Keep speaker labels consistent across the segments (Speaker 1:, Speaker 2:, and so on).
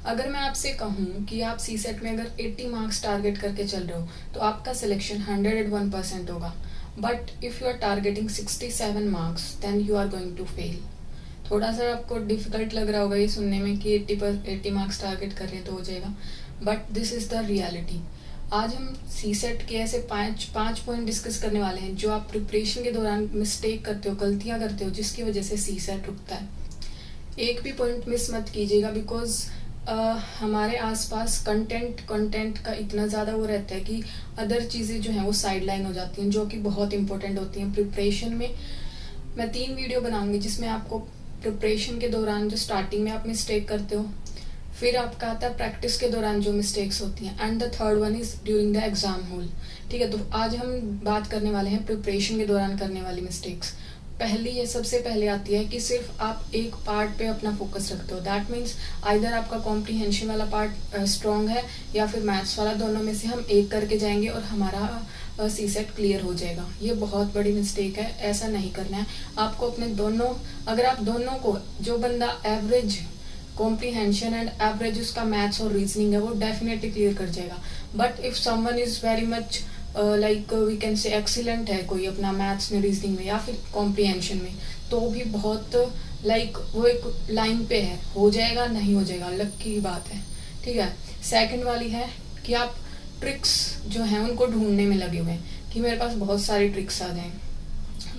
Speaker 1: अगर मैं आपसे कहूँ कि आप सी सेट में अगर 80 मार्क्स टारगेट करके चल रहे हो तो आपका सिलेक्शन 101% होगा, but if you are targeting 67 marks then you are going to fail. थोड़ा सा आपको डिफिकल्ट लग रहा होगा ये सुनने में कि 80 मार्क्स टारगेट कर रहे हैं तो हो जाएगा, but this is the reality. आज हम सी सेट के ऐसे पाँच पॉइंट डिस्कस करने वाले हैं जो आप प्रिपरेशन के दौरान मिस्टेक करते हो, गलतियां करते हो, जिसकी वजह से सी सेट रुकता है। एक भी पॉइंट मिस मत कीजिएगा, बिकॉज हमारे आसपास कंटेंट का इतना ज़्यादा वो रहता है कि अदर चीज़ें जो हैं वो साइड लाइन हो जाती हैं, जो कि बहुत इंपॉर्टेंट होती हैं प्रिपरेशन में। मैं 3 वीडियो बनाऊंगी जिसमें आपको प्रिपरेशन के दौरान जो स्टार्टिंग में आप मिस्टेक करते हो, फिर आपका आता है प्रैक्टिस के दौरान जो मिस्टेक्स होती हैं, and the third one is during the exam whole. ठीक है, तो आज हम बात करने वाले हैं प्रिपरेशन के दौरान करने वाली मिस्टेक्स। पहली ये सबसे पहले आती है कि सिर्फ आप एक पार्ट पे अपना फोकस रखते हो। दैट मीन्स आइदर आपका कॉम्प्रीहेंशन वाला पार्ट स्ट्रॉन्ग है या फिर मैथ्स वाला, दोनों में से हम एक करके जाएंगे और हमारा सी सेट क्लियर हो जाएगा। ये बहुत बड़ी मिस्टेक है, ऐसा नहीं करना है आपको। अपने दोनों, अगर आप दोनों को, जो बंदा एवरेज कॉम्प्रीहेंशन एंड एवरेज उसका मैथ्स और रीजनिंग है, वो डेफिनेटली क्लियर कर जाएगा। But if someone is very much like we can say excellent है कोई अपना मैथ्स में, रीजनिंग में या फिर कॉम्प्रीहेंशन में, तो भी बहुत वो एक लाइन पे है, हो जाएगा नहीं हो जाएगा, लक की बात है। ठीक है, सेकंड वाली है कि आप ट्रिक्स जो हैं उनको ढूंढने में लगे हुए हैं कि मेरे पास बहुत सारी ट्रिक्स आ जाएं।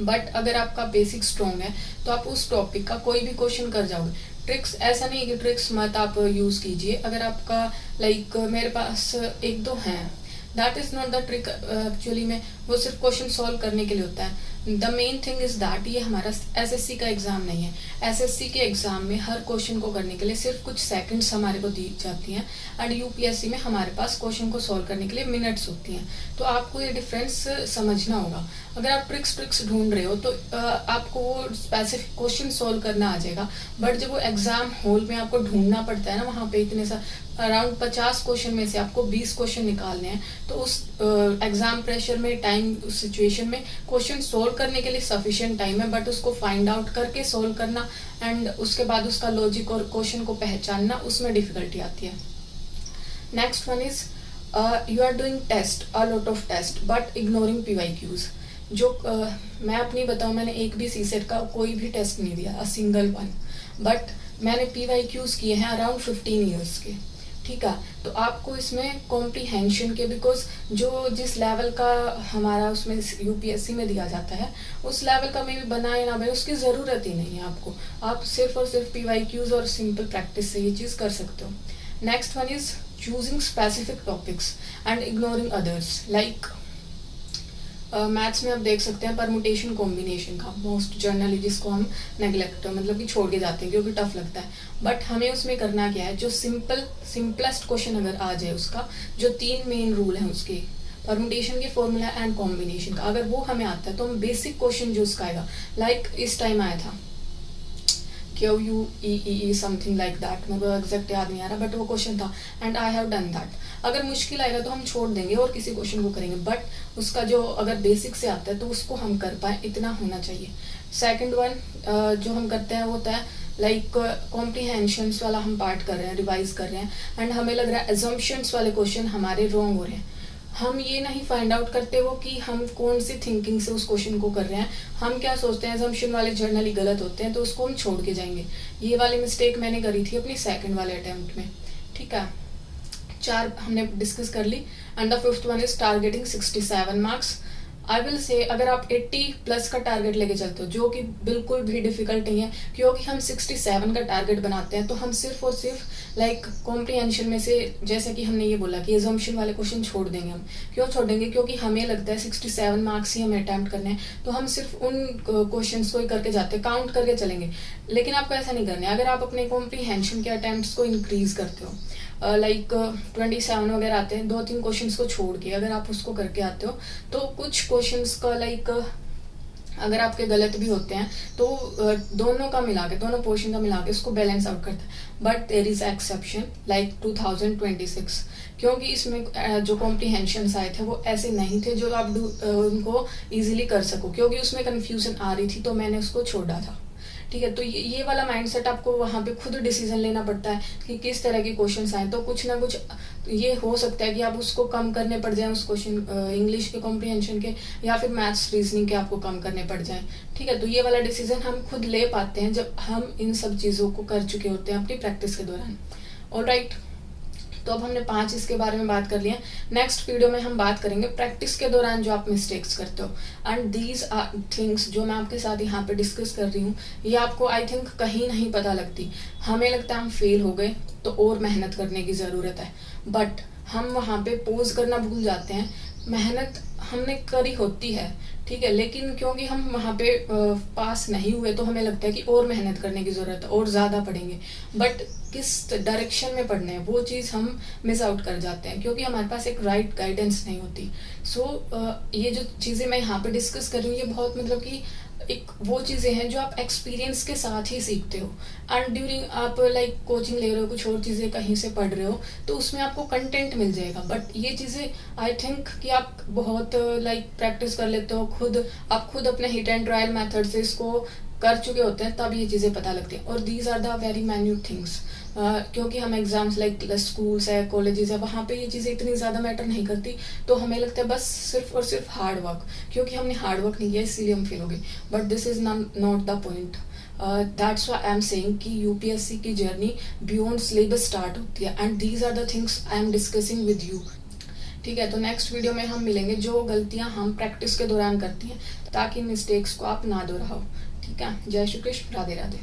Speaker 1: बट अगर आपका बेसिक स्ट्रॉन्ग है तो आप उस टॉपिक का कोई भी क्वेश्चन कर जाओगे। ट्रिक्स ऐसा नहीं कि ट्रिक्स मत आप यूज कीजिए। अगर आपका लाइक मेरे पास एक दो हैं, that is not the trick actually में, वो सिर्फ क्वेश्चन सॉल्व करने के लिए होता है। The main thing is that ये हमारा एसएससी का एग्जाम नहीं है। एसएससी के एग्जाम में हर क्वेश्चन को करने के लिए सिर्फ कुछ सेकंड्स हमारे को दी जाती हैं, एंड यूपीएससी में हमारे पास क्वेश्चन को सॉल्व करने के लिए मिनट्स होती हैं। तो आपको ये डिफरेंस समझना होगा। अगर आप ट्रिक्स ढूंढ रहे हो तो आपको वो स्पेसिफिक क्वेश्चन सॉल्व करना आ जाएगा, बट जब वो एग्जाम हॉल में आपको ढूंढना पड़ता है ना, वहाँ पे इतने सा अराउंड 50 क्वेश्चन में से आपको 20 क्वेश्चन निकालने हैं, तो उस एग्जाम प्रेशर में, टाइम, उस सिचुएशन में क्वेश्चन सॉल्व करने के लिए सफिशिएंट टाइम है, बट उसको फाइंड आउट करके सॉल्व करना एंड उसके बाद उसका लॉजिक और क्वेश्चन को पहचानना, उसमें डिफिकल्टी आती है। Next one is you are doing test, a lot of test but ignoring PYQs. जो मैं अपनी बताऊं, मैंने एक भी सीसेट का कोई भी टेस्ट नहीं दिया, अ सिंगल वन, बट मैंने पीवाईक्यूज किए हैं अराउंड 15 ईयर्स के। ठीक है, तो आपको इसमें कॉम्प्रीहेंशन के, बिकॉज जो जिस लेवल का हमारा उसमें यूपीएससी में दिया जाता है, उस लेवल का मे भी बना या ना बने, उसकी ज़रूरत ही नहीं है आपको। आप सिर्फ और सिर्फ पीवाईक्यूज और सिंपल प्रैक्टिस से ये चीज़ कर सकते हो। Next one is choosing specific topics and ignoring others. Like maths में आप देख सकते हैं परमुटेशन कॉम्बिनेशन का मोस्ट जनरली, जिसको हम नेग्लेक्ट मतलब कि छोड़ के जाते हैं क्योंकि टफ लगता है, बट हमें उसमें करना क्या है, जो सिंपलेस्ट क्वेश्चन अगर आ जाए, उसका जो 3 मेन रूल हैं उसके, परमुटेशन के फॉर्मूला एंड कॉम्बिनेशन का, अगर वो हमें आता है तो हम बेसिक क्वेश्चन जो उसका आएगा, लाइक इस टाइम आया था QUEE समथिंग लाइक दैट, मेरे को एग्जैक्ट याद नहीं आ रहा, बट वो क्वेश्चन था and I have done that. अगर मुश्किल आएगा तो हम छोड़ देंगे और किसी क्वेश्चन को करेंगे, बट उसका जो अगर बेसिक से आता है तो उसको हम कर पाए, इतना होना चाहिए। सेकंड वन जो हम करते हैं वो होता है लाइक कॉम्प्रीहेंशंस वाला हम पार्ट कर रहे हैं, रिवाइज कर रहे हैं, एंड हमें लग रहा है एजम्पशंस वाले क्वेश्चन हमारे रॉन्ग हो रहे हैं। हम ये नहीं फाइंड आउट करते हो कि हम कौन सी थिंकिंग से उस क्वेश्चन को कर रहे हैं। हम क्या सोचते हैं, एजम्पशन वाले जर्नली गलत होते हैं तो उसको हम छोड़ के जाएंगे। ये वाली मिस्टेक मैंने करी थी अपनी सेकंड वाले अटेम्प्ट में। ठीक है, 4 हमने डिस्कस कर ली, and the fifth one is targeting 67 marks. I will say अगर आप 80 प्लस का टारगेट लेके चलते हो, जो कि बिल्कुल भी डिफिकल्ट नहीं है, क्योंकि हम 67 का टारगेट बनाते हैं, तो हम सिर्फ और सिर्फ लाइक कॉम्प्रीहेंशन में से, जैसे कि हमने ये बोला कि एजम्पशन वाले क्वेश्चन छोड़ देंगे। हम क्यों छोड़ देंगे, क्योंकि हमें लगता है 67 मार्क्स ही हमें अटैम्प्ट करने हैं, तो हम सिर्फ उन क्वेश्चन को ही करके जाते हैं, काउंट करके चलेंगे। लेकिन आपको ऐसा नहीं करना है। अगर आप अपने कॉम्प्रीहेंशन के अटैम्प्ट को इंक्रीज करते हो, लाइक 27 वगैरह आते हैं, 2-3 क्वेश्चंस को छोड़ के अगर आप उसको करके आते हो, तो कुछ क्वेश्चंस का लाइक अगर आपके गलत भी होते हैं तो दोनों का मिला के, दोनों पोर्शन का मिला के उसको बैलेंस आउट करता है। But there is exception like 2026, क्योंकि इसमें जो कॉम्प्रीहेंशन आए थे वो ऐसे नहीं थे जो आप उनको इजीली कर सको, क्योंकि उसमें कंफ्यूजन आ रही थी तो मैंने उसको छोड़ा था। ठीक है। तो ये वाला माइंडसेट आपको वहाँ पे खुद डिसीजन लेना पड़ता है कि किस तरह के क्वेश्चंस आए। तो कुछ ना कुछ ये हो सकता है कि आप उसको कम करने पड़ जाए, उस क्वेश्चन इंग्लिश के कॉम्प्रिहेंशन के, या फिर मैथ्स रीजनिंग के आपको कम करने पड़ जाए। ठीक है। तो ये वाला डिसीजन हम खुद ले पाते हैं जब हम इन सब चीज़ों को कर चुके होते हैं अपनी प्रैक्टिस के दौरान। ऑलराइट, तो अब हमने 5 इसके बारे में बात कर लिया। नेक्स्ट वीडियो में हम बात करेंगे प्रैक्टिस के दौरान जो आप मिस्टेक्स करते हो। एंड दीज आर थिंग्स जो मैं आपके साथ यहाँ पे डिस्कस कर रही हूँ, ये आपको आई थिंक कहीं नहीं पता लगती। हमें लगता है हम फेल हो गए तो और मेहनत करने की ज़रूरत है, बट हम वहाँ पे पोज करना भूल जाते हैं। मेहनत हमने करी होती है, ठीक है, लेकिन क्योंकि हम वहाँ पे पास नहीं हुए तो हमें लगता है कि और मेहनत करने की ज़रूरत है और ज़्यादा पढ़ेंगे, बट किस डायरेक्शन में पढ़ना है वो चीज़ हम मिस आउट कर जाते हैं क्योंकि हमारे पास एक राइट गाइडेंस नहीं होती। सो ये जो चीज़ें मैं यहाँ पे डिस्कस कर रही हूँ, ये बहुत मतलब कि एक वो चीज़ें हैं जो आप एक्सपीरियंस के साथ ही सीखते हो। एंड ड्यूरिंग आप लाइक कोचिंग ले रहे हो, कुछ और चीज़ें कहीं से पढ़ रहे हो, तो उसमें आपको कंटेंट मिल जाएगा, बट ये चीज़ें आई थिंक कि आप बहुत लाइक प्रैक्टिस कर लेते हो खुद, आप खुद अपने हिट एंड ट्रायल मेथड से इसको कर चुके होते हैं, तब ये चीज़ें पता लगती हैं। और these are the very minute things, क्योंकि हम एग्जाम्स लाइक स्कूल्स है, कॉलेजेस है, वहाँ पे ये चीज़ें इतनी ज़्यादा मैटर नहीं करती, तो हमें लगता है बस सिर्फ और सिर्फ हार्ड वर्क, क्योंकि हमने हार्ड वर्क नहीं किया इसीलिए हम फेल हो गए, but this is not the point. That's why I am saying कि यूपीएससी की जर्नी बियॉन्ड सिलेबस स्टार्ट होती है, and these are the things I am discussing with you. ठीक है। तो नेक्स्ट वीडियो में हम मिलेंगे जो गलतियां हम प्रैक्टिस के दौरान करती हैं, ताकि मिस्टेक्स को आप ना दोहराओ। ठीक है। जय श्री कृष्ण, राधे राधे।